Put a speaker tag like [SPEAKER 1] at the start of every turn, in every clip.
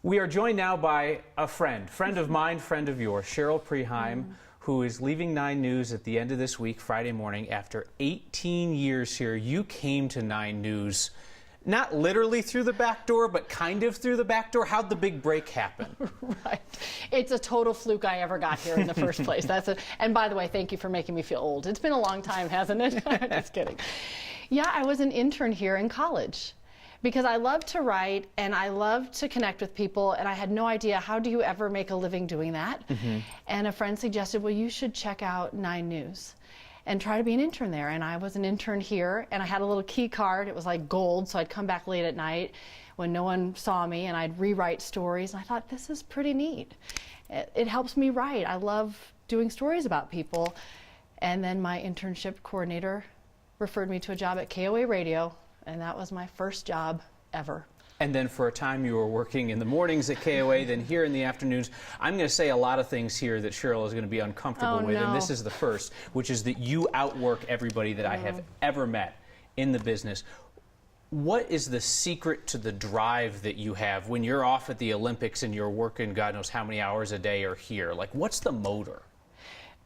[SPEAKER 1] We are joined now by a friend of mine, friend of yours, Cheryl Preheim, who is leaving 9 News at the end of this week, Friday morning. After 18 years here, you came to 9 News, not literally through the back door, but kind of through the back door. How'd the big break happen?
[SPEAKER 2] Right. It's a total fluke I ever got here in the first place. And by the way, thank you for making me feel old. It's been a long time, hasn't it? Just kidding. Yeah, I was an intern here in college, because I love to write and I love to connect with people, and I had no idea, how do you ever make a living doing that? And a friend suggested, well, you should check out 9 News and try to be an intern there. And I was an intern here, and I had a little key card. It was like gold, so I'd come back late at night when no one saw me, and I'd rewrite stories. And I thought, this is pretty neat. It helps me write. I love doing stories about people. And then my internship coordinator referred me to a job at KOA Radio, and that was my first job ever.
[SPEAKER 1] And then for a time you were working in the mornings at KOA, then here in the afternoons. I'm going to say a lot of things here that Cheryl is going to be uncomfortable with, and this is the first, which is that you outwork everybody that I have ever met in the business. What is the secret to the drive that you have when you're off at the Olympics and you're working God knows how many hours a day or here? Like, what's the motor?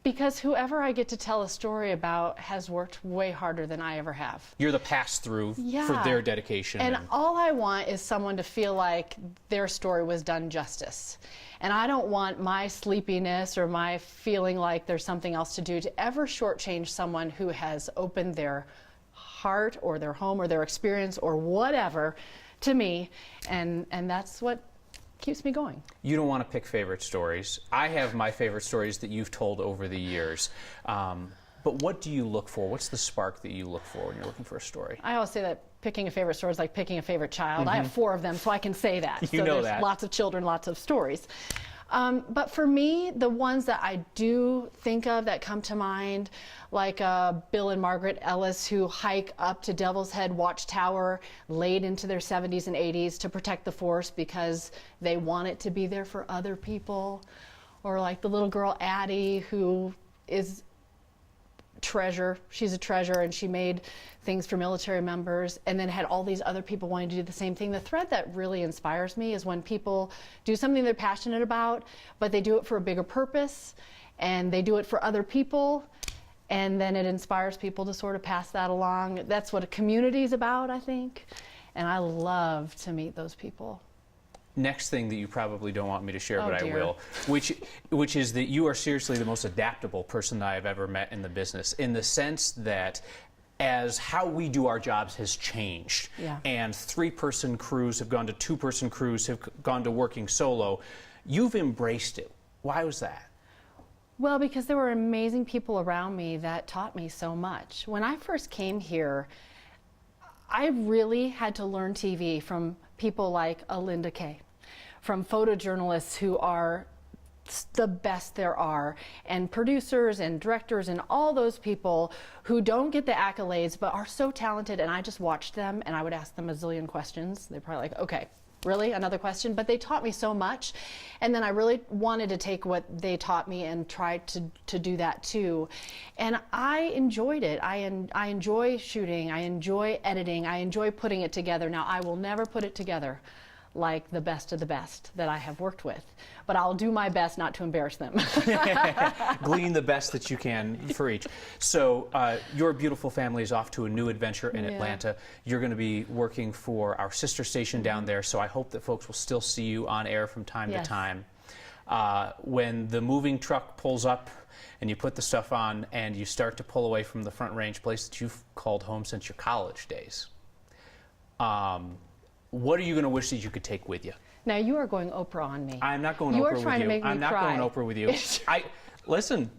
[SPEAKER 2] Because whoever I get to tell a story about has worked way harder than I ever have.
[SPEAKER 1] You're the pass-through for their dedication.
[SPEAKER 2] And all I want is someone to feel like their story was done justice. And I don't want my sleepiness or my feeling like there's something else to do to ever shortchange someone who has opened their heart or their home or their experience or whatever to me. And that's what keeps me going.
[SPEAKER 1] You don't want to pick favorite stories. I have my favorite stories that you've told over the years. But what do you look for? What's the spark that you look for when you're looking for a story?
[SPEAKER 2] I always say that picking a favorite story is like picking a favorite child. I have 4 of them, so I can say that.
[SPEAKER 1] You know that.
[SPEAKER 2] There's lots of children, lots of stories. But for me, the ones that I do think of that come to mind, like Bill and Margaret Ellis, who hike up to Devil's Head Watchtower late into their 70s and 80s to protect the forest because they want it to be there for other people. Or like the little girl Addie, who is treasure. She's a treasure, and she made things for military members and then had all these other people wanting to do the same thing. The thread that really inspires me is when people do something they're passionate about, but they do it for a bigger purpose, and they do it for other people, and then it inspires people to sort of pass that along. That's what a community is about, I think, and I love to meet those people.
[SPEAKER 1] Next thing that you probably don't want me to share, but I will, which is that you are seriously the most adaptable person that I've ever met in the business, in the sense that as how we do our jobs has changed, and 3-person crews have gone to 2-person crews, have gone to working solo, you've embraced it. Why was that?
[SPEAKER 2] Well, because there were amazing people around me that taught me so much. When I first came here, I really had to learn TV from people like Linda Kay, from photojournalists who are the best there are, and producers and directors and all those people who don't get the accolades but are so talented. And I just watched them, and I would ask them a zillion questions. They're probably like, okay, really, another question? But they taught me so much, and then I really wanted to take what they taught me and try to do that too. And I enjoyed it. I enjoy shooting, I enjoy editing, I enjoy putting it together. Now, I will never put it together like the best of the best that I have worked with, but I'll do my best not to embarrass them.
[SPEAKER 1] Glean the best that you can for each. So your beautiful family is off to a new adventure in Atlanta. You're going to be working for our sister station down there, so I hope that folks will still see you on air from time to time. When the moving truck pulls up and you put the stuff on and you start to pull away from the Front Range, place that you've called home since your college days, what are you going to wish that you could take with you?
[SPEAKER 2] Now, you are going Oprah on me.
[SPEAKER 1] I'm not going Oprah with you.
[SPEAKER 2] You are trying to make me cry.
[SPEAKER 1] I'm not going Oprah with you. Listen.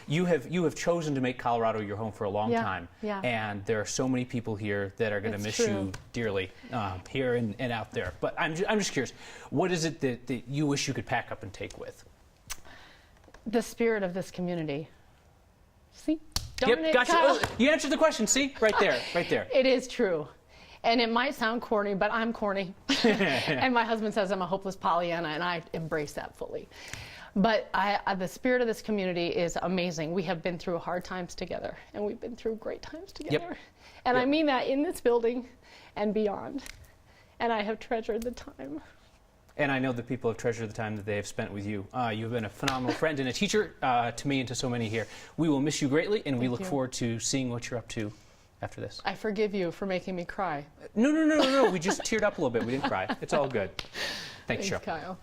[SPEAKER 1] You have chosen to make Colorado your home for a long time, and there are so many people here that are going to miss you dearly, here and out there. But I'm just curious, what is it that you wish you could pack up and take with?
[SPEAKER 2] The spirit of this community. See?
[SPEAKER 1] Yep, gotcha. Oh, you answered the question. See, right there, right there.
[SPEAKER 2] It is true. And it might sound corny, but I'm corny. And my husband says I'm a hopeless Pollyanna, and I embrace that fully. But the spirit of this community is amazing. We have been through hard times together, and we've been through great times together. And I mean that in this building and beyond. And I have treasured the time.
[SPEAKER 1] And I know that people have treasured the time that they have spent with you. You've been a phenomenal friend and a teacher to me and to so many here. We will miss you greatly, and we look forward to seeing what you're up to after this.
[SPEAKER 2] I forgive you for making me cry.
[SPEAKER 1] No. We just teared up a little bit. We didn't cry. It's all good. Thanks, Cheryl.
[SPEAKER 2] Kyle.